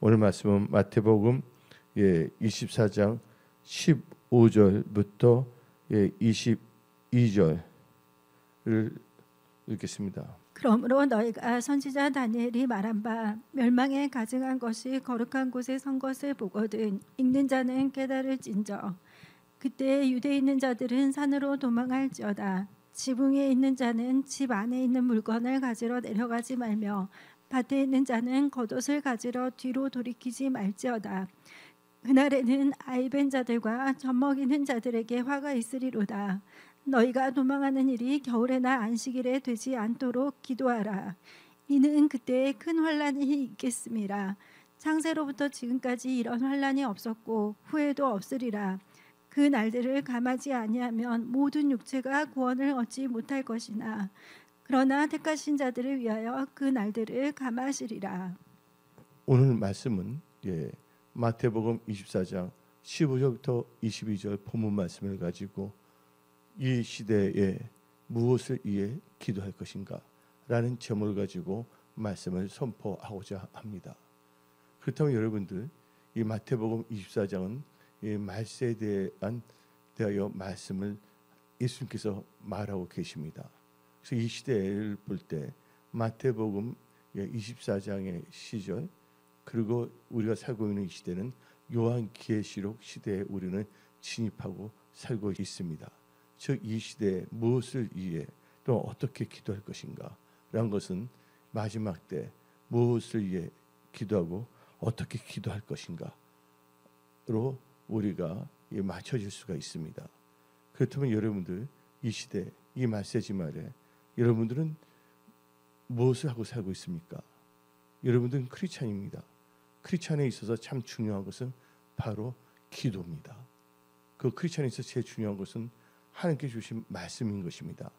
오늘 말씀은 마태복음 24장 15절부터 22절을 읽겠습니다. 그러므로 너희가 선지자 다니엘이 말한 바 멸망에 가증한 것이 거룩한 곳에 선 것을 보거든 읽는 자는 깨달을진저. 그때 유대에 있는 자들은 산으로 도망할지어다. 지붕에 있는 자는 집 안에 있는 물건을 가지러 내려가지 말며 밭에 있는 자는 겉옷을 가지러 뒤로 돌이키지 말지어다. 그날에는 아이벤 자들과 젖먹이는 자들에게 화가 있으리로다. 너희가 도망하는 일이 겨울에나 안식일에 되지 않도록 기도하라. 이는 그때에 큰 환란이 있겠음이라. 창세로부터 지금까지 이런 환란이 없었고 후에도 없으리라. 그 날들을 감하지 아니하면 모든 육체가 구원을 얻지 못할 것이나 그러나 택하신 자들을 위하여 그 날들을 감하시리라. 오늘 말씀은 마태복음 24장 15절부터 22절 본문 말씀을 가지고 이 시대에 무엇을 위해 기도할 것인가 라는 제목을 가지고 말씀을 선포하고자 합니다. 그렇다면 여러분들, 이 마태복음 24장은 이 말세에 대하여 말씀을 예수님께서 말하고 계십니다. 그래서 이 시대를 볼 때 마태복음 24장의 시절, 그리고 우리가 살고 있는 이 시대는 요한계시록 시대에 우리는 진입하고 살고 있습니다. 즉 이 시대에 무엇을 위해 또 어떻게 기도할 것인가 라는 것은 마지막 때 무엇을 위해 기도하고 어떻게 기도할 것인가로 우리가 맞춰질 수가 있습니다. 그렇다면 여러분들, 이 시대, 이 말세지 말에 여러분들은 무엇을 하고 살고 있습니까? 여러분들은 크리스찬입니다. 크리스찬에 있어서 참 중요한 것은 바로 기도입니다. 그 크리스찬에 있어서 제일 중요한 것은 하나님께 주신 말씀인 것입니다.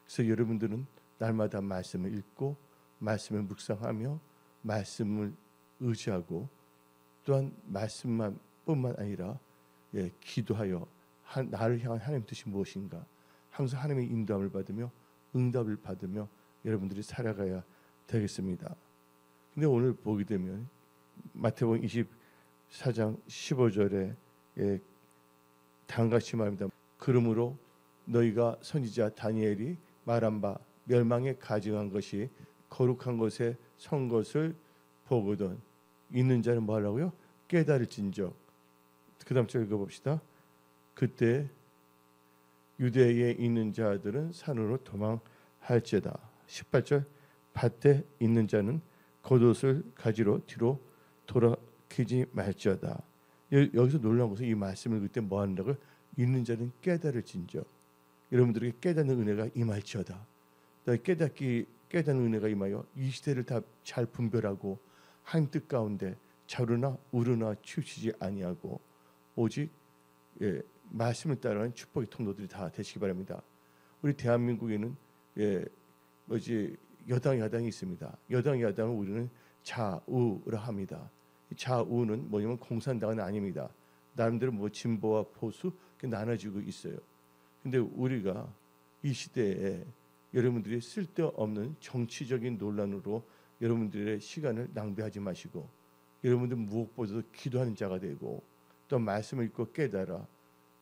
그래서 여러분들은 날마다 말씀을 읽고 말씀을 묵상하며 말씀을 의지하고 또한 말씀만 뿐만 아니라 기도하여 나를 향한 하나님 뜻이 무엇인가 항상 하나님의 인도함을 받으며 응답을 받으며 여러분들이 살아가야 되겠습니다. 근데 오늘 보게 되면 마태복음 24장 15절에 다음같이 말합니다. 그러므로 너희가 선지자 다니엘이 말한 바 멸망에 가증한 것이 거룩한 곳에 선 것을 보거든 있는 자는 뭐 하라고요? 깨달을진저. 그 다음 절 읽어봅시다. 그때 유대에 있는 자들은 산으로 도망할지어다. 18절 밭에 있는 자는 겉옷을 가지러 뒤로 돌아키지 말지어다. 여기서 놀라운 것은 이 말씀을 그때 뭐 한다고요? 있는 자는 깨달을진저. 여러분들에게 깨닫는 은혜가 임할지어다. 깨닫는 은혜가 임하여 이 시대를 다 잘 분별하고 하나님 뜻 가운데 자루나 우르나 치우치지 아니하고 오직 말씀을 따르는 축복의 통로들이 다 되시기 바랍니다. 우리 대한민국에는 여당 야당이 있습니다. 여당 야당을 우리는 좌우라 합니다. 좌우는 뭐냐면 공산당은 아닙니다. 나름대로 진보와 보수 나눠지고 있어요. 근데 우리가 이 시대에 여러분들이 쓸데없는 정치적인 논란으로 여러분들의 시간을 낭비하지 마시고 여러분들 무엇보다도 기도하는 자가 되고 또 말씀을 읽고 깨달아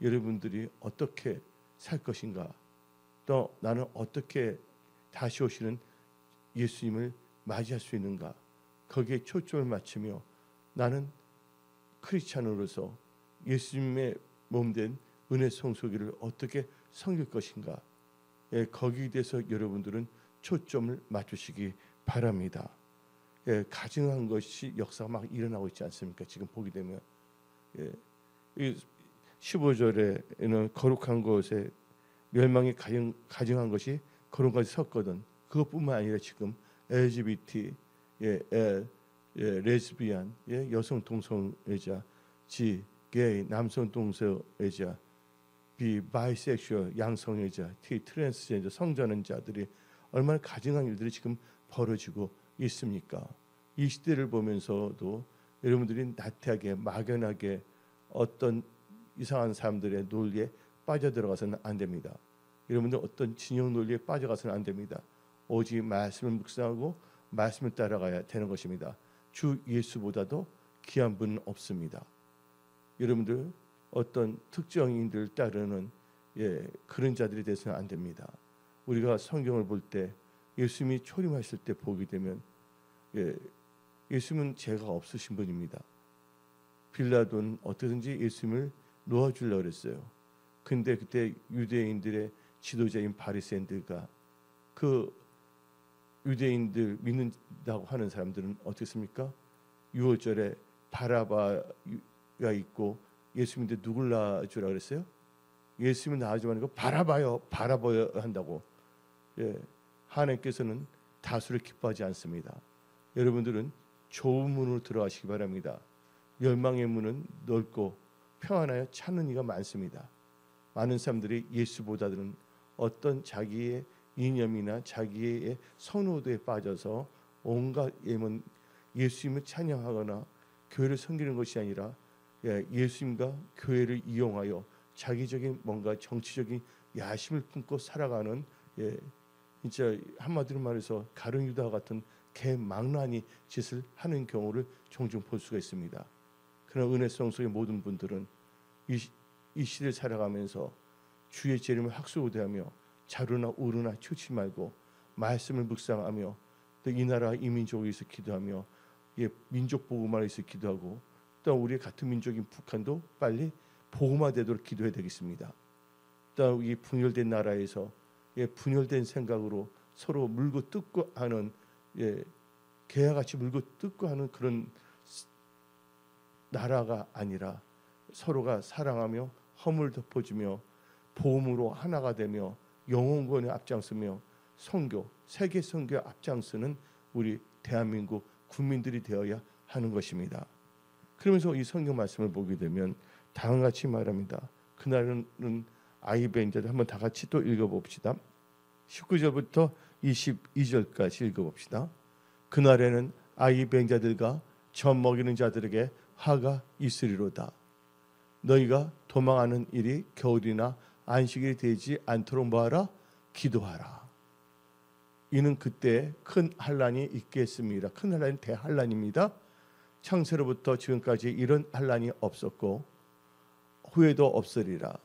여러분들이 어떻게 살 것인가, 또 나는 어떻게 다시 오시는 예수님을 맞이할 수 있는가, 거기에 초점을 맞추며 나는 크리스찬으로서 예수님의 몸된 은혜 성소기를 어떻게 섬길 것인가, 거기에 대해서 여러분들은 초점을 맞추시기 바랍니다. 가증한 것이 역사가 막 일어나고 있지 않습니까? 지금 보게 되면 이 15절에는 거룩한 곳에 멸망이 가증한 것이 거룩한 곳에 섰거든. 그것뿐만 아니라 지금 LGBT, 레즈비안, 여성 동성애자, 게이, 남성 동성애자, 바이섹슈얼, 양성애자, 트랜스젠더, 성전환자들이 얼마나 가증한 일들이 지금 벌어지고 있습니까? 이 시대를 보면서도 여러분들이 나태하게 막연하게 어떤 이상한 사람들의 논리에 빠져들어가서는 안 됩니다. 여러분들 어떤 진영 논리에 빠져가서는 안 됩니다. 오직 말씀을 묵상하고 말씀을 따라가야 되는 것입니다. 주 예수보다도 귀한 분은 없습니다. 여러분들 어떤 특정인들 따르는 그런 자들이 돼서는 안 됩니다. 우리가 성경을 볼 때 예수님이 초림하실 때 보게 되면 예수님은 죄가 없으신 분입니다. 빌라도는 어떻게든지 예수님을 놓아주려고 그랬어요. 근데 그때 유대인들의 지도자인 바리새인들과 그 유대인들 믿는다고 하는 사람들은 어떻습니까? 유월절에 바라바가 있고 예수님인데 누굴 낳아주라 그랬어요? 예수님을 낳아주면 아니고 바라봐야 한다고. 하나님께서는 다수를 기뻐하지 않습니다. 여러분들은 좁은 문으로 들어가시기 바랍니다. 멸망의 문은 넓고 평안하여 찾는 이가 많습니다. 많은 사람들이 예수보다는 어떤 자기의 이념이나 자기의 선호도에 빠져서 온갖 예수님을 찬양하거나 교회를 섬기는 것이 아니라 예수님과 교회를 이용하여 자기적인 뭔가 정치적인 야심을 품고 살아가는 진짜 한마디로 말해서 가룟 유다 같은 개망나니 짓을 하는 경우를 종종 볼 수가 있습니다. 그러나 은혜성 속의 모든 분들은 이 시대를 살아가면서 주의 재림을 학수고대하며 자루나 우르나 치우치 말고 말씀을 묵상하며 또 이 나라 이 민족을 위해서 기도하며 민족 복음화를 위해서 기도하고 또 우리 같은 민족인 북한도 빨리 복음화되도록 기도해야 되겠습니다. 또 이 분열된 나라에서 분열된 생각으로 서로 물고 뜯고 하는 개야같이 물고 뜯고 하는 그런 나라가 아니라 서로가 사랑하며 허물 덮어주며 복음으로 하나가 되며 영혼구원에 앞장서며 선교, 세계 선교에 앞장서는 우리 대한민국 국민들이 되어야 하는 것입니다. 그러면서 이 성경 말씀을 보게 되면 다음과 같이 말합니다. 그날은 아이벤자들 한번 다 같이 또 읽어봅시다. 19절부터 22절까지 읽어봅시다. 그날에는 아이벤자들과 젖 먹이는 자들에게 화가 있으리로다. 너희가 도망하는 일이 겨울이나 안식일이 되지 않도록 뭐하라? 기도하라. 이는 그때 큰 환란이 있겠습니다. 큰 환란이 대환란입니다. 창세로부터 지금까지 이런 환란이 없었고 후에도 없으리라.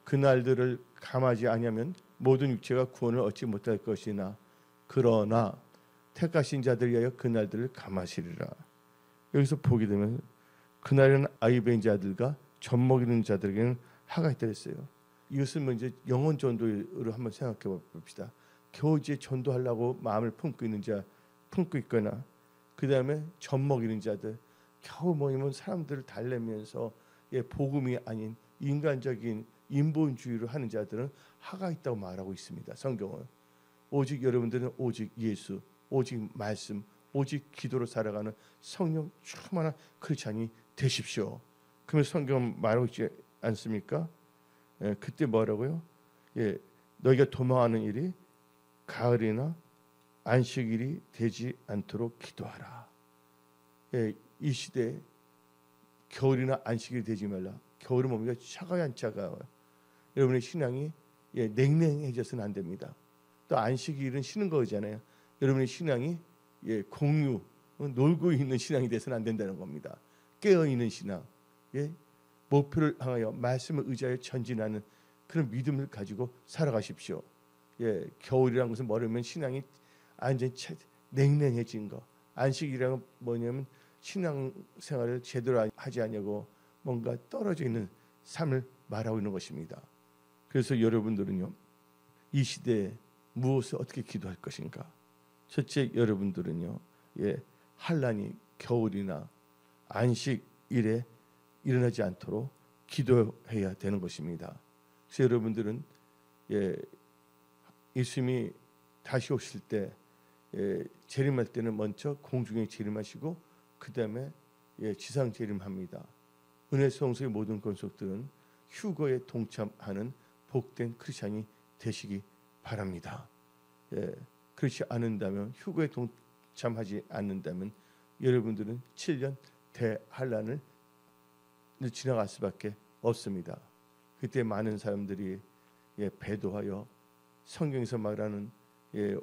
그날들을 감하지 아니하면 모든 육체가 구원을 얻지 못할 것이나 그러나 택하신 자들 위하여 그날들을 감하시리라. 여기서 보게 되면 그날은 아이벤 자들과 젖 먹이는 자들에게는 화가 있다 했어요. 이것은 먼저 영혼 전도로 한번 생각해 봅시다. 겨우 이제 전도하려고 마음을 품고 있거나 그 다음에 젖 먹이는 자들 겨우 모이면 사람들을 달래면서 복음이 아닌 인간적인 인본주의를 하는 자들은 화가 있다고 말하고 있습니다. 성경은 오직 여러분들은 오직 예수, 오직 말씀, 오직 기도로 살아가는 성령 충만한 크리스찬이 되십시오. 그러면 성경은 말하고 있지 않습니까? 그때 뭐라고요? 너희가 도망하는 일이 가을이나 안식일이 되지 않도록 기도하라. 이 시대에 겨울이나 안식일이 되지 말라. 겨울은 뭡니까? 차가워야 안 차가워요. 여러분의 신앙이 냉랭해져서는 안 됩니다. 또 안식일은 쉬는 거잖아요. 여러분의 신앙이 공유, 놀고 있는 신앙이 돼서는 안 된다는 겁니다. 깨어있는 신앙, 목표를 향하여 말씀을 의지하여 전진하는 그런 믿음을 가지고 살아가십시오. 겨울이라는 것은 뭐냐면 신앙이 완전히 냉랭해진 거. 안식이라는 뭐냐면 신앙생활을 제대로 하지 않냐고 뭔가 떨어져 있는 삶을 말하고 있는 것입니다. 그래서 여러분들은요, 이 시대에 무엇을 어떻게 기도할 것인가? 첫째, 여러분들은요, 환란이 겨울이나 안식일에 일어나지 않도록 기도해야 되는 것입니다. 그래서 여러분들은 예수님이 다시 오실 때 재림할 때는 먼저 공중에 재림하시고 그 다음에 지상 재림합니다. 은혜 성소의 모든 권속들은 휴거에 동참하는 복된 크리스찬이 되시기 바랍니다. 그렇지 않는다면, 휴거에 동참하지 않는다면 여러분들은 7년 대환란을 지나갈 수밖에 없습니다. 그때 많은 사람들이 배도하여 성경에서 말하는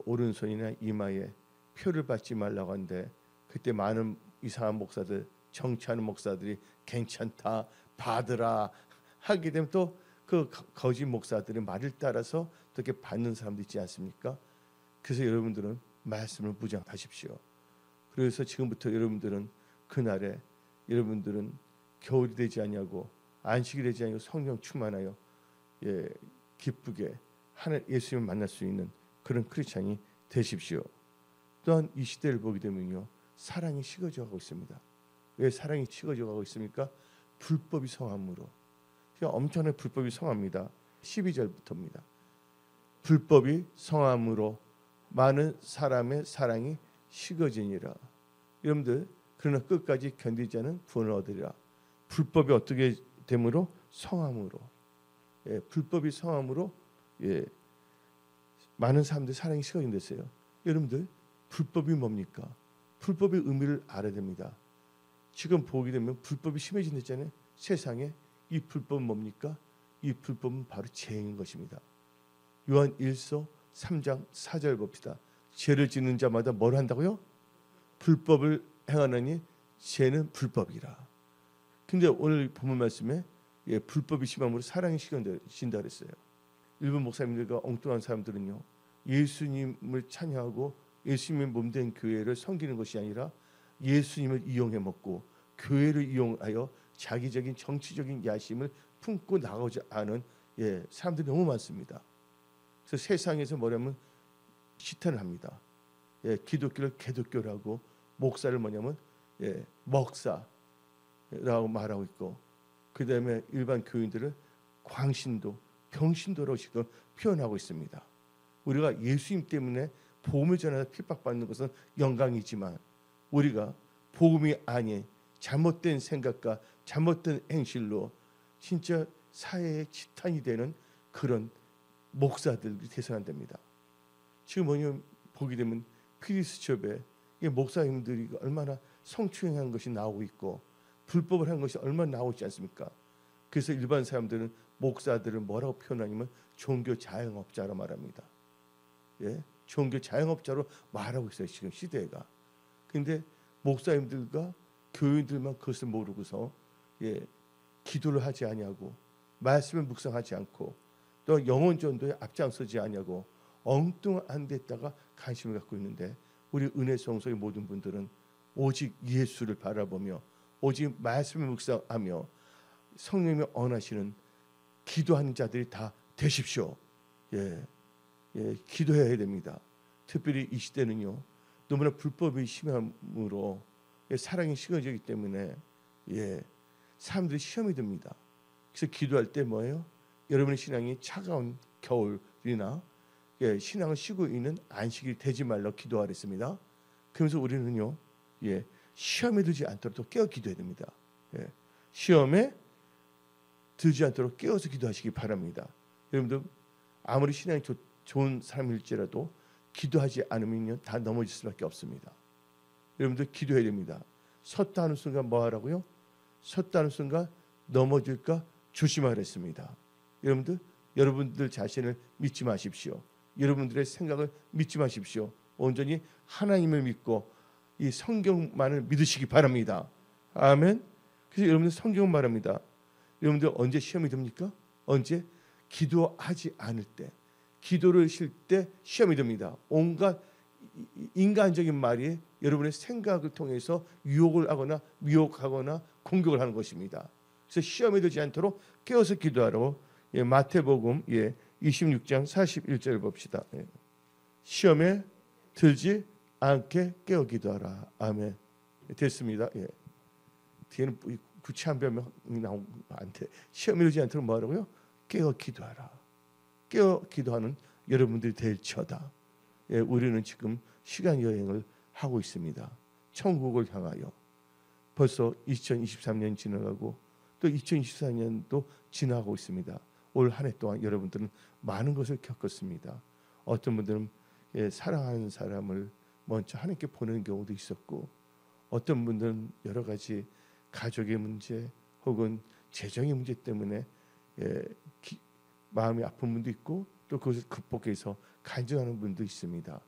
오른손이나 이마에 표를 받지 말라고 하는데 그때 많은 이상한 목사들, 정치하는 목사들이 괜찮다, 받으라 하게 되면 또 그 거짓 목사들의 말을 따라서 어떻게 받는 사람도 있지 않습니까? 그래서 여러분들은 말씀을 무장하십시오. 그래서 지금부터 여러분들은 그날에 여러분들은 겨울이 되지 아니하고 안식이 되지 아니하고 성령 충만하여 기쁘게 하늘 예수님을 만날 수 있는 그런 크리스찬이 되십시오. 또한 이 시대를 보게 되면요, 사랑이 식어져 가고 있습니다. 왜 사랑이 식어져 가고 있습니까? 불법이 성함으로. 엄청난 불법이 성합니다. 12절부터입니다. 불법이 성함으로 많은 사람의 사랑이 식어지니라. 여러분들, 그러나 끝까지 견디지 않은 구원을 얻으리라. 불법이 어떻게 되므로? 성함으로. 불법이 성함으로 많은 사람들의 사랑이 식어진댔어요. 여러분들, 불법이 뭡니까? 불법의 의미를 알아야 됩니다. 지금 보게 되면 불법이 심해진댔잖아요. 세상에. 이 불법은 뭡니까? 이 불법은 바로 죄인 것입니다. 요한 1서 3장 4절 봅시다. 죄를 짓는 자마다 뭘 한다고요? 불법을 행하느니 죄는 불법이라. 근데 오늘 본문 말씀에 불법이 심함으로 사랑이 식어진다 그랬어요. 일본 목사님들과 엉뚱한 사람들은요, 예수님을 찬양하고 예수님의 몸된 교회를 섬기는 것이 아니라 예수님을 이용해 먹고 교회를 이용하여 자기적인 정치적인 야심을 품고 나가지 않은 사람들이 너무 많습니다. 그래서 세상에서 뭐냐면 시탄을 합니다. 기독교를 개독교라고, 목사를 뭐냐면 먹사라고 말하고 있고, 그 다음에 일반 교인들을 광신도, 병신도라고 지금 표현하고 있습니다. 우리가 예수님 때문에 복음을 전하다 핍박받는 것은 영광이지만, 우리가 복음이 아닌 잘못된 생각과 잘못된 행실로 진짜 사회의 지탄이 되는 그런 목사들이 돼서는 안 됩니다. 지금 뭐냐면 보게 되면 피리스첩에 목사님들이 얼마나 성추행한 것이 나오고 있고 불법을 한 것이 얼마나 나오고 있지 않습니까? 그래서 일반 사람들은 목사들을 뭐라고 표현하냐면 종교 자영업자로 말합니다. 종교 자영업자로 말하고 있어요, 지금 시대가. 근데 목사님들과 교인들만 그것을 모르고서 기도를 하지 아니하고 말씀을 묵상하지 않고 또 영혼 전도에 앞장서지 아니하고 엉뚱한 데다가 관심을 갖고 있는데, 우리 은혜성소의 모든 분들은 오직 예수를 바라보며 오직 말씀을 묵상하며 성령님이 언하시는 기도하는 자들이 다 되십시오. 기도해야 됩니다. 특별히 이 시대는요, 너무나 불법이 심함으로 사랑이 식어지기 때문에 사람들이 시험이 듭니다. 그래서 기도할 때 뭐예요? 여러분의 신앙이 차가운 겨울이나 신앙을 쉬고 있는 안식이 되지 말라 기도하랬습니다. 그러면서 우리는요, 시험에 들지 않도록 또 깨어 기도해야 됩니다. 시험에 들지 않도록 깨어서 기도하시기 바랍니다. 여러분들 아무리 신앙이 좋은 사람일지라도 기도하지 않으면요, 다 넘어질 수밖에 없습니다. 여러분들 기도해야 됩니다. 섰다 하는 순간 뭐 하라고요? 섰다 하는 순간 넘어질까 조심하랬습니다. 여러분들 자신을 믿지 마십시오. 여러분들의 생각을 믿지 마십시오. 온전히 하나님을 믿고 이 성경만을 믿으시기 바랍니다. 아멘. 그래서 여러분들 성경 말합니다. 여러분들 언제 시험이 듭니까? 언제? 기도하지 않을 때, 기도를 쉴 때 시험이 듭니다. 온갖 인간적인 말이 여러분의 생각을 통해서 유혹을 하거나 미혹하거나 공격을 하는 것입니다. 그래서 시험에 들지 않도록 깨어서 기도하라고 마태복음 26장 41절 봅시다. 시험에 들지 않게 깨어 기도하라. 아멘. 됐습니다. 뒤에는 구체한 변명이 나오면 안 돼. 시험에 들지 않도록 뭐하라고요? 깨어 기도하라. 깨어 기도하는 여러분들이 될지어다. 우리는 지금 시간 여행을 하고 있습니다. 천국을 향하여. 벌써 2023년 지나가고 또 2024년도 지나가고 있습니다. 올 한 해 동안 여러분들은 많은 것을 겪었습니다. 어떤 분들은 사랑하는 사람을 먼저 하나님께 보내는 경우도 있었고, 어떤 분들은 여러 가지 가족의 문제 혹은 재정의 문제 때문에 마음이 아픈 분도 있고, 또 그것을 극복해서 간증하는 분도 있습니다.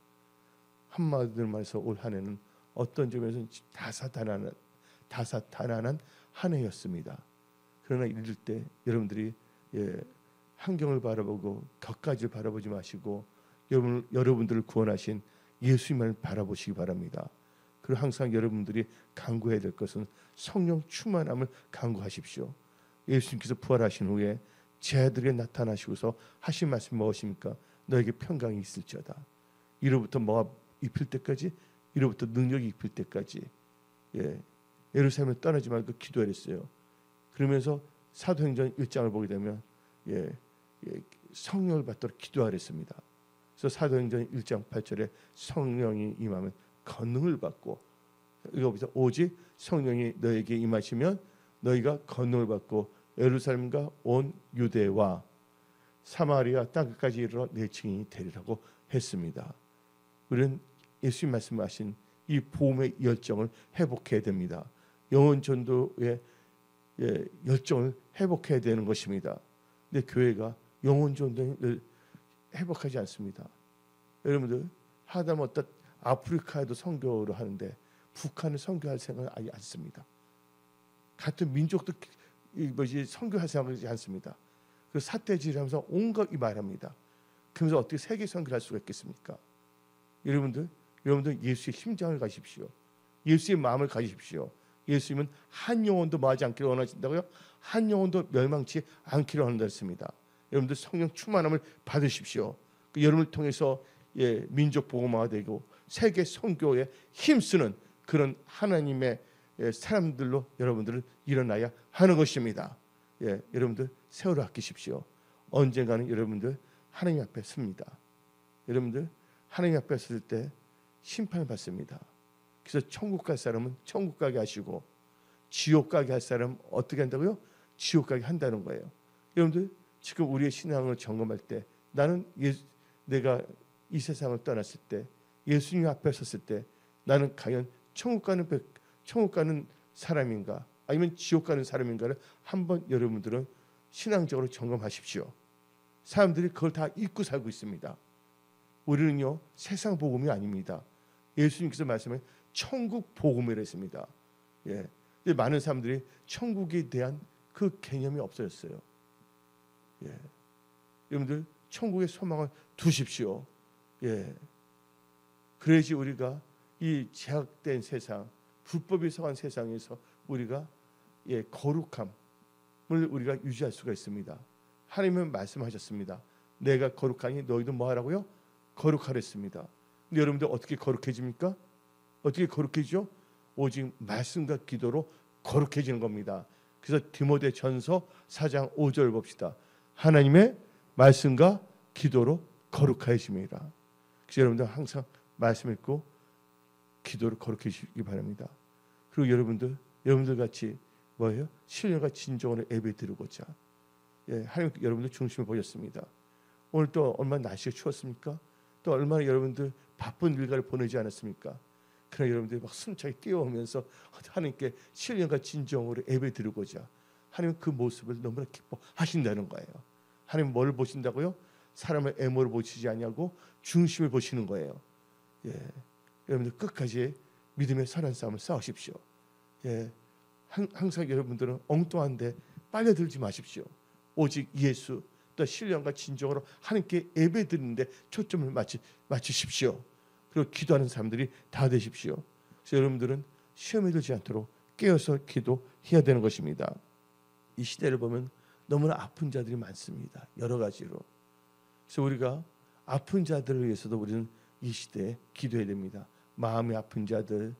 한마디로 말해서 올 한 해는 어떤 점에서는 다사다난한 한 해였습니다. 그러나 이럴 때 여러분들이 환경을 바라보고 격가지를 바라보지 마시고 여러분들을 구원하신 예수님을 바라보시기 바랍니다. 그리고 항상 여러분들이 간구해야 될 것은 성령 충만함을 간구하십시오. 예수님께서 부활하신 후에 제 아들에게 나타나시고서 하신 말씀이 무엇입니까? 너에게 평강이 있을지어다. 이로부터 뭐가 입힐 때까지, 이로부터 능력이 입힐 때까지 예루살렘을 떠나지 말고 기도하랬어요. 그러면서 사도행전 1장을 보게 되면 성령을 받도록 기도하랬습니다. 그래서 사도행전 1장 8절에 성령이 임하면 권능을 받고, 여기서 오직 성령이 너에게 임하시면 너희가 권능을 받고 예루살렘과 온 유대와 사마리아 땅끝까지 이르러 내 증인이 되리라고 했습니다. 우리는 예수님 말씀하신 이 복음의 열정을 회복해야 됩니다. 영혼 전도의 열정을 회복해야 되는 것입니다. 근데 교회가 영혼 전도를 회복하지 않습니다. 여러분들 하다못해 아프리카에도 선교를 하는데 북한을 선교할 생각을 하지 않습니다. 같은 민족도 선교할 생각을 하지 않습니다. 그 사태질하면서 온갖 말합니다. 그러면서 어떻게 세계 선교를 할 수가 있겠습니까? 여러분들 예수의 심장을 가십시오. 예수의 마음을 가지십시오. 예수님은 한 영혼도 마지 않기를 원하신다고요? 한 영혼도 멸망치 않기를 원한다 했습니다. 여러분들 성령 충만함을 받으십시오. 그 여러분을 통해서 민족 복음화가 되고 세계 선교에 힘쓰는 그런 하나님의 사람들로 여러분들은 일어나야 하는 것입니다. 여러분들 세월을 아끼십시오. 언젠가는 여러분들 하나님 앞에 섭니다. 여러분들 하나님 앞에 설 때 심판을 받습니다. 그래서 천국 갈 사람은 천국 가게 하시고 지옥 가게 할 사람은 어떻게 한다고요? 지옥 가게 한다는 거예요. 여러분들 지금 우리의 신앙을 점검할 때 나는 내가 이 세상을 떠났을 때 예수님 앞에 섰을 때 나는 과연 천국 가는 사람인가 아니면 지옥 가는 사람인가를 한번 여러분들은 신앙적으로 점검하십시오. 사람들이 그걸 다 잊고 살고 있습니다. 우리는요 세상 복음이 아닙니다. 예수님께서 말씀해 천국 복음이라 했습니다. 근데 많은 사람들이 천국에 대한 그 개념이 없어졌어요. 여러분들 천국의 소망을 두십시오. 그래야지 우리가 이 제약된 세상, 불법이 성한 세상에서 우리가 거룩함을 우리가 유지할 수가 있습니다. 하나님은 말씀하셨습니다. 내가 거룩하니 너희도 뭐 하라고요? 거룩하랬습니다. 근데 여러분들 어떻게 거룩해집니까? 어떻게 거룩해지죠? 오직 말씀과 기도로 거룩해지는 겁니다. 그래서 디모데전서 4장 5절 봅시다. 하나님의 말씀과 기도로 거룩하여집니다. 그래서 여러분들 항상 말씀 읽고 기도로 거룩해지기 바랍니다. 그리고 여러분들 같이 뭐예요? 신령과 진정으로 예배 드리고자 하나님 여러분들 중심을 보셨습니다. 오늘 또 얼마나 날씨가 추웠습니까? 또 얼마나 여러분들 바쁜 일과를 보내지 않았습니까? 그러나 여러분들이 막 숨차게 뛰어오면서 하나님께 신령과 진정으로 예배 드리고자 하나님 그 모습을 너무나 기뻐하신다는 거예요. 하나님 뭘 보신다고요? 사람의 애모를 보시지 않냐고 중심을 보시는 거예요. 여러분들 끝까지 믿음의 선한 싸움을 싸우십시오. 항상 여러분들은 엉뚱한데 빨려들지 마십시오. 오직 예수 또 신령과 진정으로 하나님께 예배드리는데 초점을 맞추십시오. 그리고 기도하는 사람들이 다 되십시오. 그래서 여러분들은 시험에 들지 않도록 깨어서 기도해야 되는 것입니다. 이 시대를 보면 너무나 아픈 자들이 많습니다. 여러 가지로. 그래서 우리가 아픈 자들을 위해서도 우리는 이 시대에 기도해야 됩니다. 마음이 아픈 자들,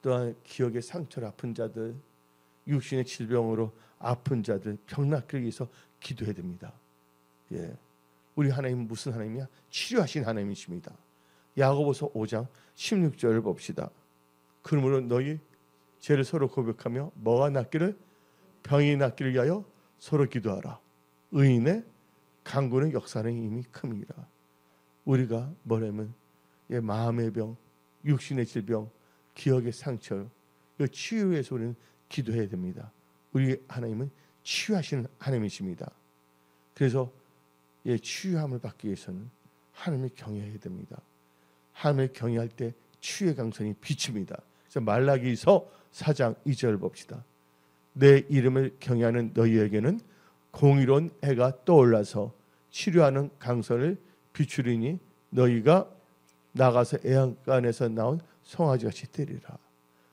또한 기억의 상처로 아픈 자들, 육신의 질병으로 아픈 자들, 병낫기 위해서 기도해야 됩니다. 우리 하나님은 무슨 하나님이야? 치료하신 하나님이십니다. 야고보서 5장 16절을 봅시다. 그러므로 너희 죄를 서로 고백하며 뭐가 낫기를 병이 낫기를 위하여 서로 기도하라. 의인의 간구는 역사는 이미 큼이라. 우리가 뭐냐면 마음의 병, 육신의 질병, 기억의 상처, 이 치유해서 우리는 기도해야 됩니다. 우리 하나님은 치유하시는 하나님이십니다. 그래서 치유함을 받기 위해서는 하나님을 경외해야 됩니다. 하나님을 경외할 때 치유의 강선이 비춥니다. 그래서 말라기서 4장 2절 봅시다. 내 이름을 경외하는 너희에게는 공의로운 해가 떠올라서 치료하는 강선을 비추리니 너희가 나가서 애양간에서 나온 송아지같이 되리라.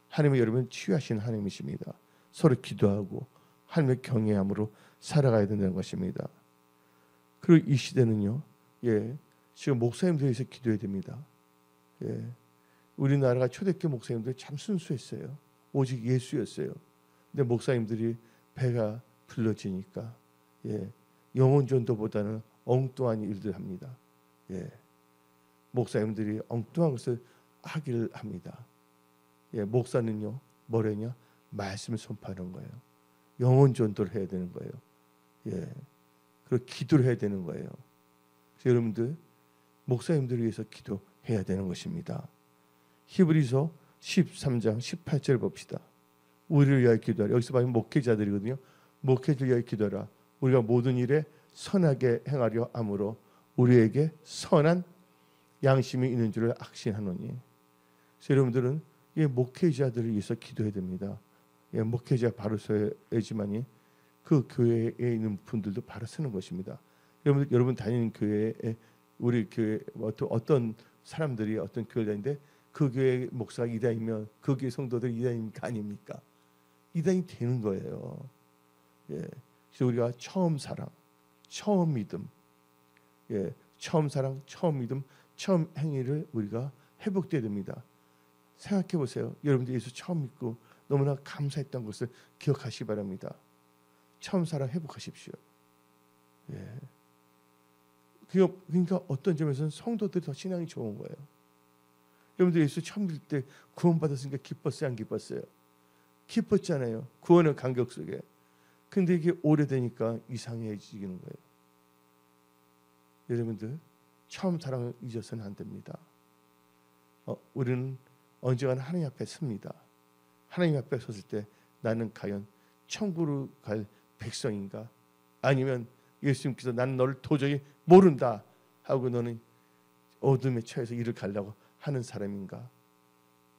하나님은 여러분 치유하신 하나님이십니다. 서로 기도하고 하나님의 경외함으로 살아가야 된다는 것입니다. 그리고 이 시대는요, 지금 목사님들에 대해서 기도해야 됩니다. 우리나라가 초대교회 목사님들 참 순수했어요. 오직 예수였어요. 근데 목사님들이 배가 불러지니까 영혼 전도보다는 엉뚱한 일들 합니다. 목사님들이 엉뚱한 것을 하기를 합니다. 목사는요, 뭐래냐? 말씀을 선포하는 거예요. 영혼 전도를 해야 되는 거예요. 그리고 기도를 해야 되는 거예요. 그래서 여러분들 목사님들을 위해서 기도해야 되는 것입니다. 히브리서 13장 18절 봅시다. 우리를 위하여 기도하라. 여기서 보면 목회자들이거든요. 목회자를 위하여 기도하라. 우리가 모든 일에 선하게 행하려 함으로 우리에게 선한 양심이 있는 줄을 확신하노니. 그래서 여러분들은 목회자들을 위해서 기도해야 됩니다. 목회자 바로 서야지만이 그 교회에 있는 분들도 바로 서는 것입니다. 여러분 다니는 교회에 우리 교회 어떤 사람들이 어떤 교회를 다니는데 그 교회 목사가 이단이면 그 교회 성도들이 이단입니까? 아닙니까? 이단이 되는 거예요. 그래서 우리가 처음 사랑, 처음 믿음, 처음 사랑, 처음 믿음, 처음 행위를 우리가 회복돼야 됩니다. 생각해 보세요. 여러분들 예수 처음 믿고 너무나 감사했던 것을 기억하시기 바랍니다. 처음 사랑 회복하십시오. 그러니까 어떤 점에서는 성도들이 더 신앙이 좋은 거예요. 여러분들 예수 처음 믿을 때 구원받았으니까 기뻤어요? 안 기뻤어요? 기뻤잖아요. 구원의 감격 속에. 근데 이게 오래되니까 이상해지는 거예요. 여러분들 처음 사랑을 잊어서는 안 됩니다. 우리는 언젠가는 하나님 앞에 섭니다. 하나님 앞에 섰을 때 나는 과연 천국으로 갈 백성인가? 아니면 예수님께서 나는 너를 도저히 모른다 하고 너는 어둠에 처해서 이를 가려고 하는 사람인가?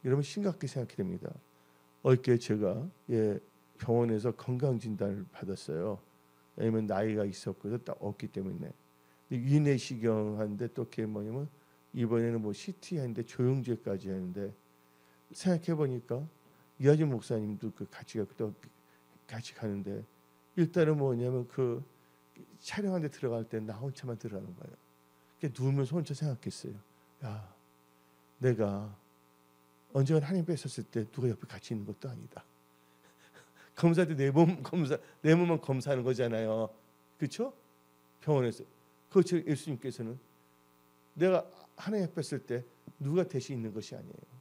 여러분 심각하게 생각해야 됩니다. 어저께 제가 병원에서 건강진단을 받았어요. 왜냐면 나이가 있었고 딱 없기 때문에. 위내시경 하는데 또 그게 뭐냐면 이번에는 뭐 CT 하는데 조영제까지 하는데 생각해 보니까 이하진 목사님도 같이 가는데 일단은 뭐냐면 그 촬영하는데 들어갈 때 나 혼자만 들어가는 거예요. 그러니까 누우면서 혼자 생각했어요. 야, 내가 언젠가 하나님 뺐었을 때 누가 옆에 같이 있는 것도 아니다. 검사할 때 내 몸만 검사하는 거잖아요. 그렇죠? 병원에서. 그렇죠. 예수님께서는 내가 하나님 뺐을 때 누가 대신 있는 것이 아니에요.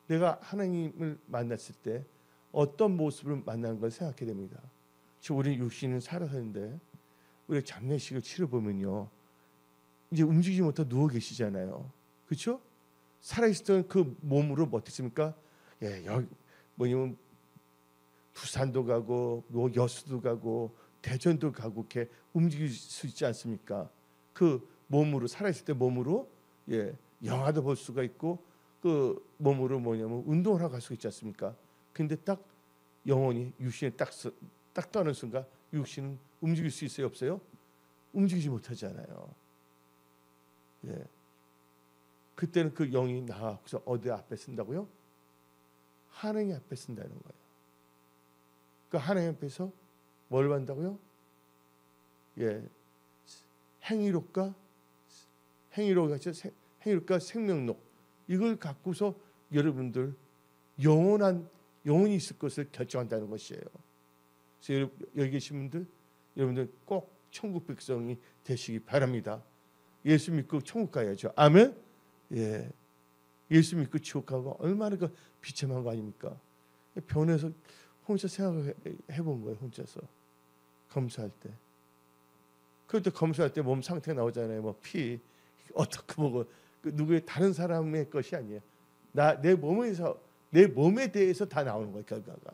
내가 하나님을 만났을 때 어떤 모습을 만나는 걸 생각해야 됩니다. 지금 우리 육신은 살아서는데 우리 장례식을 치러 보면요, 이제 움직이지 못하고 누워 계시잖아요. 그렇죠? 살아있었던 그 몸으로 어땠습니까? 여기 뭐냐면 부산도 가고 뭐 여수도 가고 대전도 가고 이렇게 움직일 수 있지 않습니까? 그 몸으로 살아있을 때 몸으로 영화도 볼 수가 있고 그 몸으로 뭐냐면 운동을 하고 갈 수가 있지 않습니까? 근데 딱 영혼이 육신에 딱 떠는 순간 육신은 움직일 수 있어요, 없어요? 움직이지 못하잖아요. 그때는 그 영이 나가서 어디 앞에 쓴다고요? 하나님 앞에 쓴다는 거예요. 그 하나님 앞에서 뭘 한다고요? 행위록과 생명록 이걸 갖고서 여러분들 영혼이 있을 것을 결정한다는 것이에요. 그래서 여기 계신 분들, 여러분들 꼭 천국 백성이 되시기 바랍니다. 예수 믿고 천국 가야죠. 아멘. 예수 믿고 지옥 가고 얼마나 그 비참한 거 아닙니까? 병원에서 혼자 생각해 본 거예요. 혼자서 검사할 때. 그때 검사할 때 몸 상태 나오잖아요. 뭐 피 어떻게 보고 그 누구의 다른 사람의 것이 아니에요. 내 몸에 대해서 다 나오는 거예요. 결과가.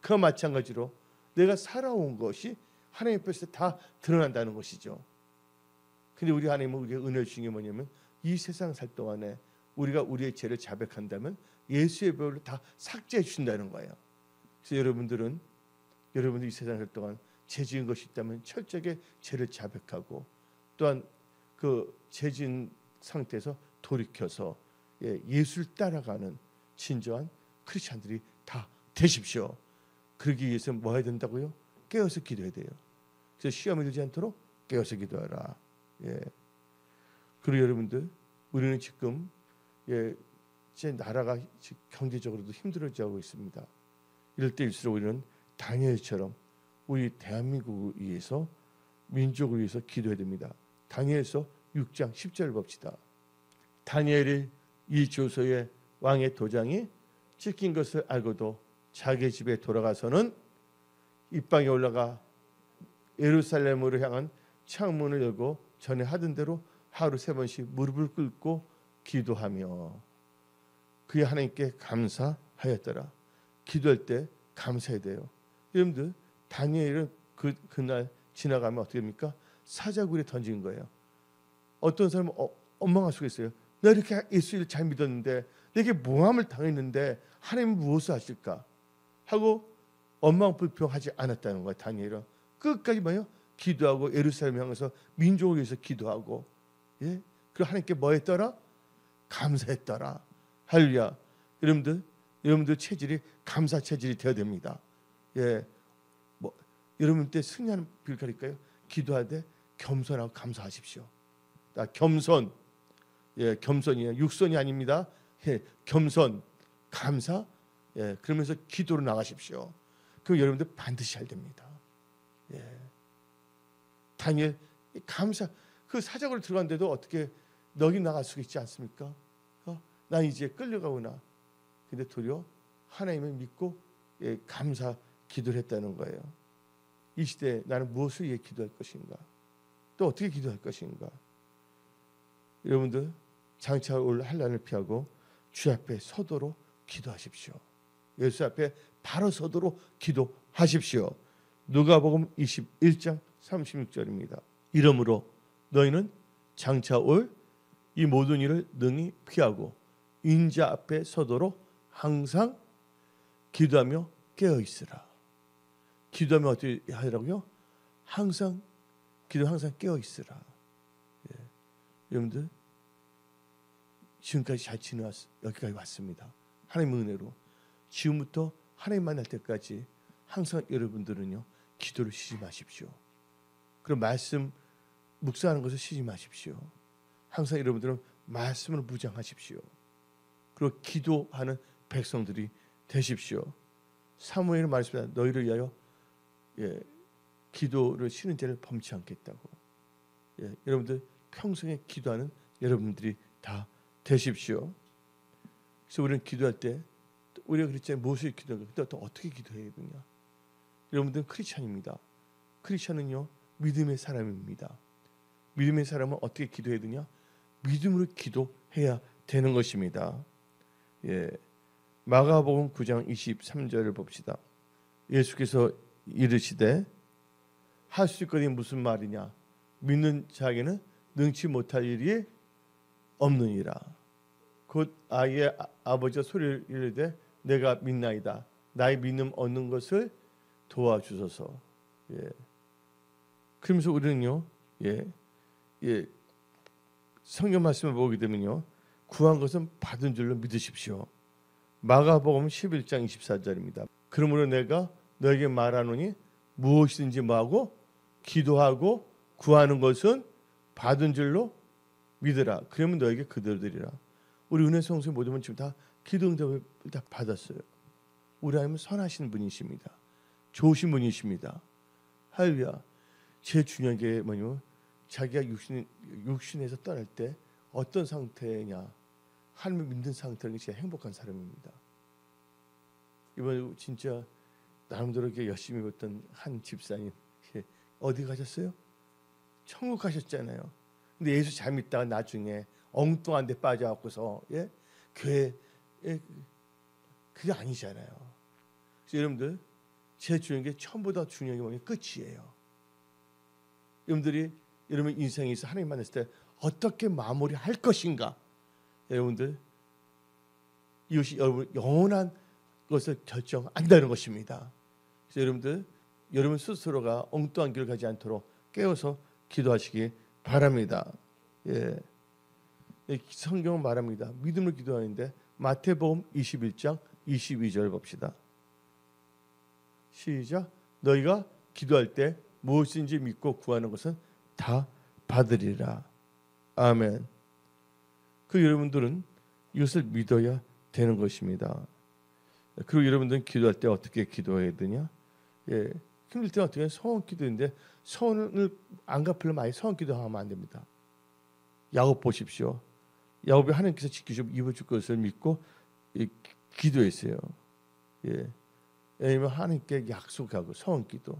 그와 마찬가지로 내가 살아온 것이 하나님 앞에서 다 드러난다는 것이죠. 근데 우리 하나님은 우리가 은혜 주신 게 뭐냐면 이 세상 살 동안에 우리가 우리의 죄를 자백한다면 예수의 보혈로 다 삭제해 주신다는 거예요. 그래서 여러분들이 이 세상 살 동안 죄 지은 것이 있다면 철저하게 죄를 자백하고 또한 그 죄 지은 상태에서 돌이켜서 예수를 따라가는 진정한 크리스찬들이 다 되십시오. 그러기 위해서 뭐 해야 된다고요? 깨어서 기도해야 돼요. 그래서 시험에 들지 않도록 깨어서 기도하라. 그리고 여러분들, 우리는 지금 제 나라가 경제적으로도 힘들어지고 있습니다. 이럴 때일수록 우리는 다니엘처럼 우리 대한민국을 위해서, 민족을 위해서 기도해야 됩니다. 다니엘서 6장 10절 봅시다. 다니엘이 이 조서에 왕의 도장이 찍힌 것을 알고도 자기 집에 돌아가서는 입방에 올라가 예루살렘으로 향한 창문을 열고 전에 하던 대로 하루 3번씩 무릎을 꿇고 기도하며 그의 하나님께 감사하였더라. 기도할 때 감사해야 돼요. 여러분들, 다니엘은 그날 지나가면 어떻게 됩니까? 사자굴에 던진 거예요. 어떤 사람은 원망할 수가 있어요. 나 이렇게 예수를 잘 믿었는데, 내게 모함을 당했는데 하나님은 무엇을 하실까 하고 원망 불평하지 않았다는 거예요. 다니엘은 끝까지 뭐예요? 기도하고 예루살렘 향해서 민족을 위해서 기도하고, 그리고 하나님께 뭐 했더라? 감사했더라. 할렐루야. 여러분들 체질이 감사 체질이 되어야 됩니다. 여러분 때 승리하는 빌까요? 기도할 때 겸손하고 감사하십시오. 겸손, 겸손이에요. 육손이 아닙니다. 겸손, 감사, 그러면서 기도로 나가십시오. 그럼 여러분들 반드시 잘 됩니다. 다니엘 감사, 그 사자굴 들어갔는데도 어떻게 넋이 나갈 수가 있지 않습니까? 난 이제 끌려가구나. 근데 도리어 하나님을 믿고 감사 기도를 했다는 거예요. 이 시대에 나는 무엇을 위해 기도할 것인가? 또 어떻게 기도할 것인가? 여러분들, 장차 올 환난을 피하고 주 앞에 서도록 기도하십시오. 예수 앞에 바로 서도록 기도하십시오. 누가복음 21장 36절입니다. 이러므로 너희는 장차 올 이 모든 일을 능히 피하고 인자 앞에 서도록 항상 기도하며 깨어 있으라. 기도하며 어떻게 하라고요? 항상 기도, 항상 깨어 있으라. 여러분들, 지금까지 잘 지내왔, 여기까지 왔습니다. 하나님의 은혜로 지금부터 하나님 만날 때까지 항상 여러분들은요, 기도를 쉬지 마십시오. 그럼 말씀 묵상하는 것을 쉬지 마십시오. 항상 여러분들은 말씀을 무장하십시오. 그리고 기도하는 백성들이 되십시오. 사무엘은 말씀합니다. 너희를 위하여 기도를 쉬는 죄를 범치 않겠다고. 여러분들 평생에 기도하는 여러분들이 다 되십시오. 그래서 우리는 기도할 때 우리가 그랬잖아요. 무엇을 기도하냐? 또 어떻게 기도해야 되냐? 여러분들은 크리스찬입니다. 크리스찬은요, 믿음의 사람입니다. 믿음의 사람은 어떻게 기도해야 되냐? 믿음으로 기도해야 되는 것입니다. 마가복음 9장 23절을 봅시다. 예수께서 이르시되 할 수 있거니 무슨 말이냐? 믿는 자에게는 능치 못할 일이 없느니라. 곧 아이의 아버지가 소리를 이르되 내가 믿나이다. 나의 믿음 얻는 것을 도와주소서. 그러면서 우리는요, 성경 말씀을 보게 되면요, 구한 것은 받은 줄로 믿으십시오. 마가복음 11장 24절입니다. 그러므로 내가 너에게 말하노니 무엇이든지 뭐하고 기도하고 구하는 것은 받은 줄로 믿으라. 그러면 너에게 그대로 되리라. 우리 은혜 성수의 모든 분 지금 다 기도 응답을 다 받았어요. 우리 하나님은 선하신 분이십니다. 좋으신 분이십니다. 할렐루야. 제일 중요한 게 뭐냐면 자기가 육신에서 떠날 때 어떤 상태냐, 하나님을 믿는 상태는 진짜 행복한 사람입니다. 이번에 진짜 나름대로 열심히 봤던 한 집사님, 어디 가셨어요? 천국 가셨잖아요. 근데 예수 잘 믿다가 나중에 엉뚱한 데 빠져갖고서 교회 그게 아니잖아요. 그래서 여러분들, 제일 중요한 게 처음보다 중요한 게 뭐냐면 끝이에요. 여러분 인생에서 하나님 만났을 때 어떻게 마무리할 것인가? 여러분들 이것이 여러분 영원한 것을 결정한다는 것입니다. 그래서 여러분들 여러분 스스로가 엉뚱한 길을 가지 않도록 깨어서 기도하시기 바랍니다. 예. 성경은 말합니다. 믿음을 기도하는데 마태복음 21장 22절 봅시다. 시작. 너희가 기도할 때 무엇인지 믿고 구하는 것은 다 받으리라. 아멘. 그 여러분들은 이것을 믿어야 되는 것입니다. 그리고 여러분들은 기도할 때 어떻게 기도해야 되냐? 예, 힘들 때 어떻게 소원 기도인데 소원을 안 갚으려면 아예 소원 기도하면 안 됩니다. 야곱 보십시오. 야곱이 하나님께서 지키시고 입어줄 것을 믿고 기도했어요. 예, 왜냐하면 하나님께 약속하고 소원 기도.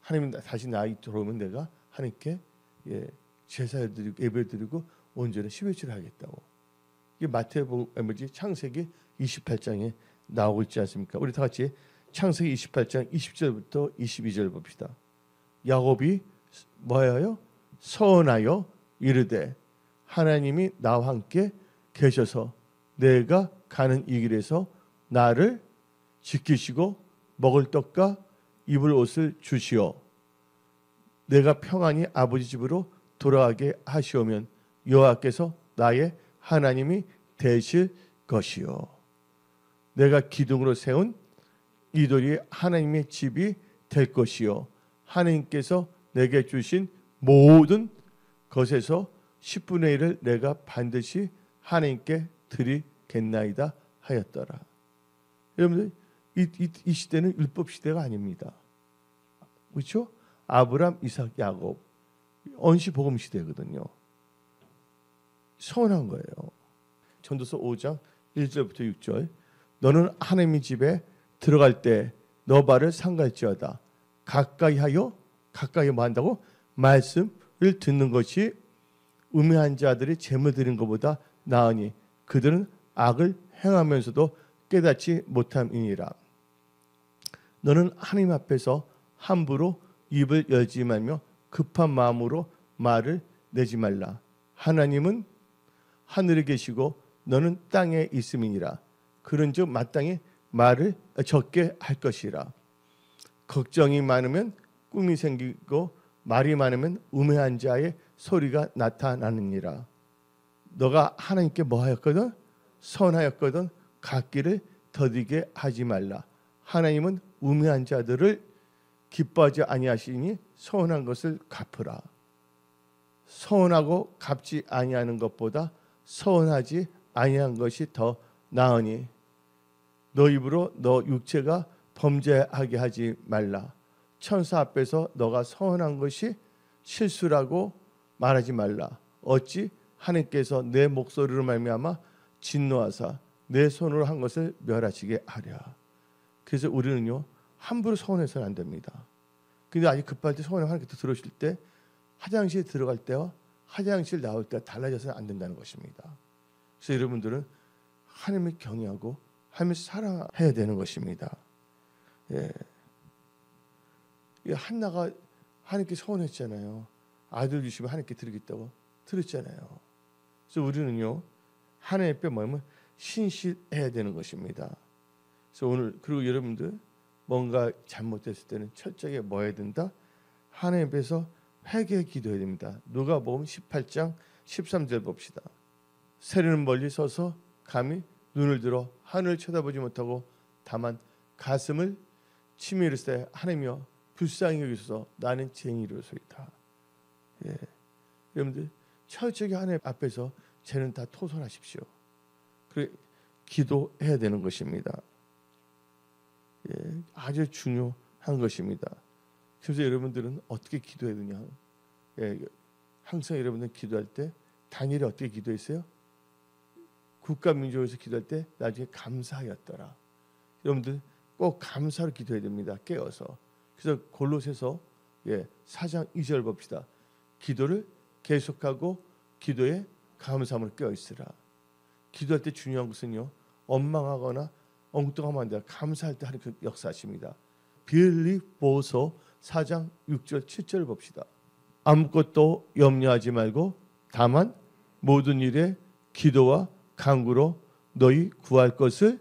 하나님 다시 나 들어오면 내가 하나님께 제사를 드리고 예배를 드리고 온전히 십일조를 하겠다고. 이게 마태복음 창세기 28장에 나오고 있지 않습니까? 우리 다 같이 창세기 28장 20절부터 22절 봅시다. 야곱이 뭐예요? 서원하여 이르되 하나님이 나와 함께 계셔서 내가 가는 이 길에서 나를 지키시고 먹을 떡과 입을 옷을 주시오. 내가 평안히 아버지 집으로 돌아가게 하시오면 여호와께서 나의 하나님이 되실 것이요. 내가 기둥으로 세운 이 돌이 하나님의 집이 될 것이요. 하나님께서 내게 주신 모든 것에서 10분의 1을 내가 반드시 하나님께 드리겠나이다 하였더라. 여러분들 이 시대는 율법 시대가 아닙니다. 그렇죠? 아브람, 이삭, 야곱 언시 복음 시대거든요. 서운한 거예요. 전도서 5장 1절부터 6절. 너는 하나님의 집에 들어갈 때 너 발을 삼갈지어다. 가까이 뭐 한다고? 말씀을 듣는 것이 우매한 자들이 재물 드리는 것보다 나으니 그들은 악을 행하면서도 깨닫지 못함이니라. 너는 하나님 앞에서 함부로 입을 열지 말며 급한 마음으로 말을 내지 말라. 하나님은 하늘에 계시고 너는 땅에 있음이니라. 그런즉 마땅히 말을 적게 할 것이라. 걱정이 많으면 꿈이 생기고 말이 많으면 우매한 자의 소리가 나타나느니라. 너가 하나님께 뭐 하였거든? 선하였거든 갚기를 더디게 하지 말라. 하나님은 우매한 자들을 기뻐하지 아니하시니 서운한 것을 갚으라. 서운하고 갚지 아니하는 것보다 서운하지 아니한 것이 더 나으니 너 입으로 너 육체가 범죄하게 하지 말라. 천사 앞에서 너가 서운한 것이 실수라고 말하지 말라. 어찌 하나님께서 내 목소리로 말미암아 진노하사 내 손으로 한 것을 멸하시게 하랴. 그래서 우리는요 함부로 서운해서는 안 됩니다. 근데 아주 급할 때 서운해 하나님께 들어오실 때 화장실 들어갈 때와 화장실 나올 때가 달라져서는 안 된다는 것입니다. 그래서 여러분들은 하나님을 경외하고 하나님을 사랑해야 되는 것입니다. 예. 한나가 하나님께 서운했잖아요. 아들 주시면 하나님께 드리겠다고 들었잖아요. 그래서 우리는요 하나님 앞에 뭐냐면 신실해야 되는 것입니다. 그래서 오늘 그리고 여러분들 뭔가 잘못됐을 때는 철저하게 뭐 해야 된다? 하나님 앞에서 회개 기도해야 됩니다. 누가복음 18장 13절 봅시다. 세리는 멀리 서서 감히 눈을 들어 하늘을 쳐다보지 못하고 다만 가슴을 치며 이르되 하나님이여 불쌍히 여기소서 나는 죄인이로소이다. 예. 여러분들 철저하게 하나님 앞에서 죄는 다 토설하십시오. 그리고 기도해야 되는 것입니다. 예. 아주 중요한 것입니다. 그래서 여러분들은 어떻게 기도해야 되냐? 예. 항상 여러분들 기도할 때 다니엘이 어떻게 기도했어요? 국가민족에서 기도할 때 나중에 감사하였더라. 여러분들 꼭 감사로 기도해야 됩니다. 깨어서. 그래서 골로새서 4장 2절 봅시다. 기도를 계속하고 기도에 감사함을 깨어있으라. 기도할 때 중요한 것은요. 원망하거나 엉뚱하면 안 돼요. 감사할 때 하나님 역사하십니다. 빌립보서 4장 6절 7절 봅시다. 아무것도 염려하지 말고 다만 모든 일에 기도와 간구로 너희 구할 것을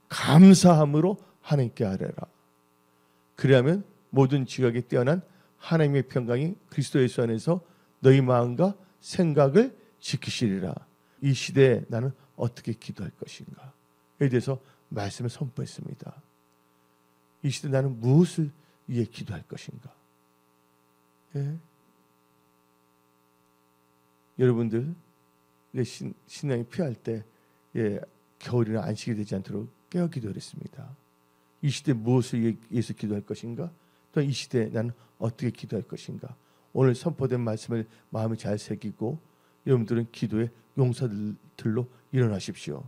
감사함으로 하나님께 아뢰라. 그리하면 모든 지각에 뛰어난 하나님의 평강이 그리스도 예수 안에서 너희 마음과 생각을 지키시리라. 이 시대에 나는 어떻게 기도할 것인가에 대해서 말씀을 선포했습니다. 이 시대에 나는 무엇을 위해 기도할 것인가? 예? 여러분들 신앙이 피할 때 겨울이나 안식이 되지 않도록 깨어 기도를 했습니다. 이 시대에 무엇을 위해서 기도할 것인가? 또 이 시대에 나는 어떻게 기도할 것인가? 오늘 선포된 말씀을 마음에 잘 새기고 여러분들은 기도의 용사들로 일어나십시오.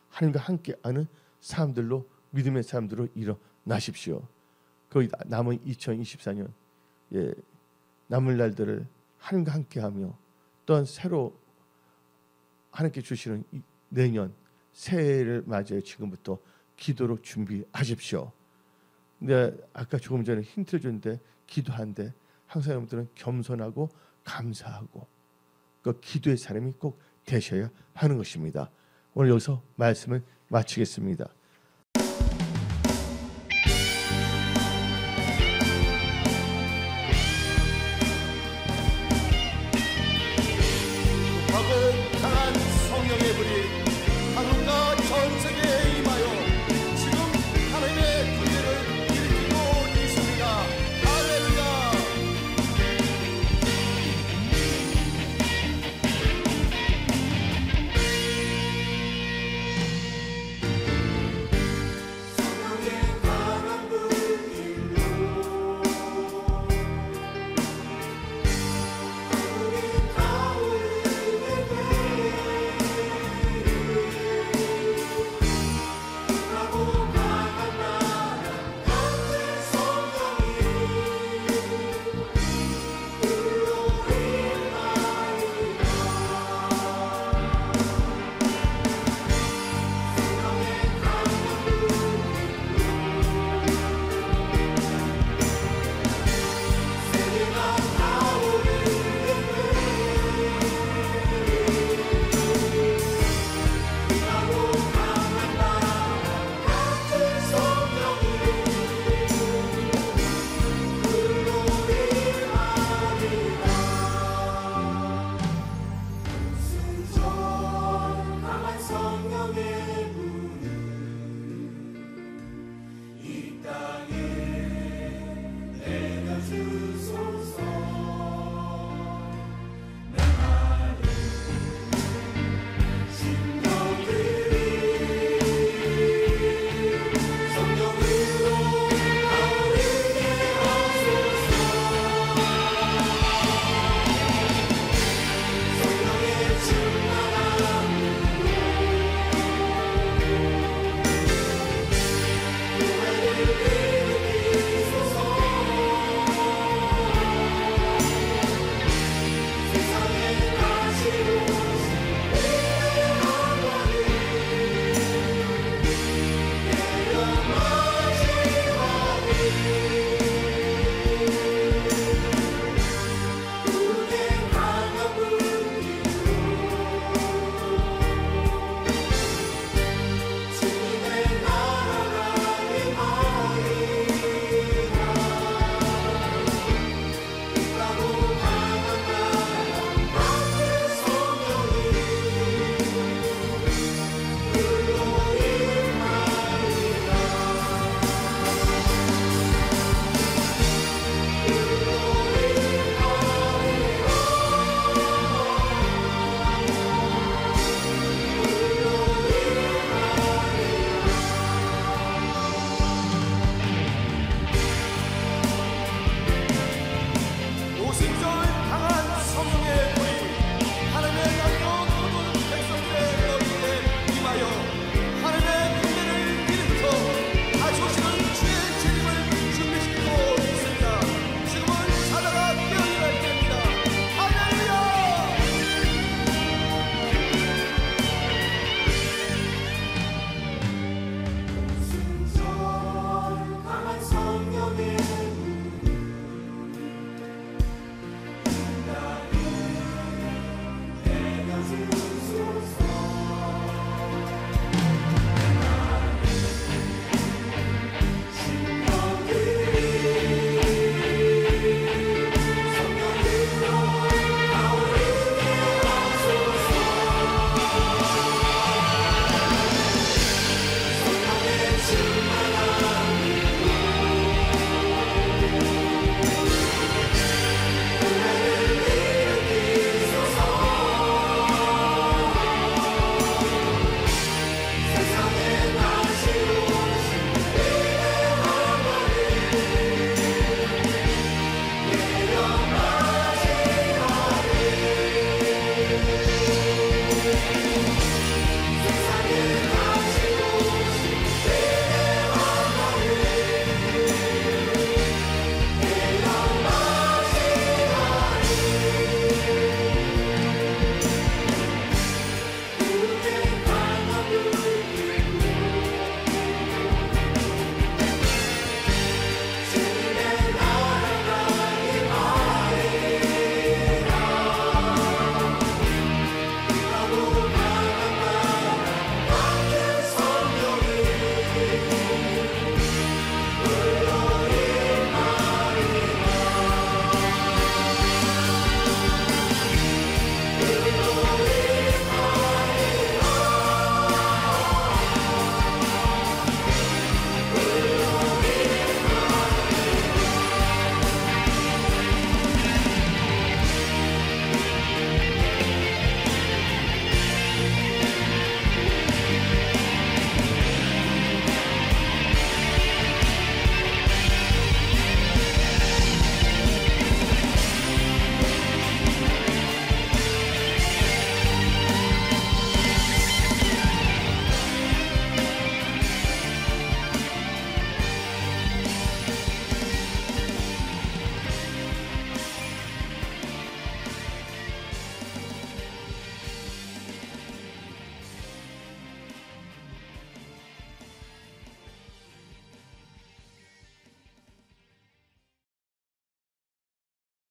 하나님과 함께하는 사람들로, 믿음의 사람들로 일어나십시오. 그 남은 2024년 남은 날들을 하나님과 함께하며 또한 새로 하나님께 주시는 내년 새해를 맞이해 지금부터 기도로 준비하십시오. 근데 아까 조금 전에 힌트를 줬는데 기도하는데 항상 여러분들은 겸손하고 감사하고 그 기도의 사람이 꼭 되셔야 하는 것입니다. 오늘 여기서 말씀을 마치겠습니다.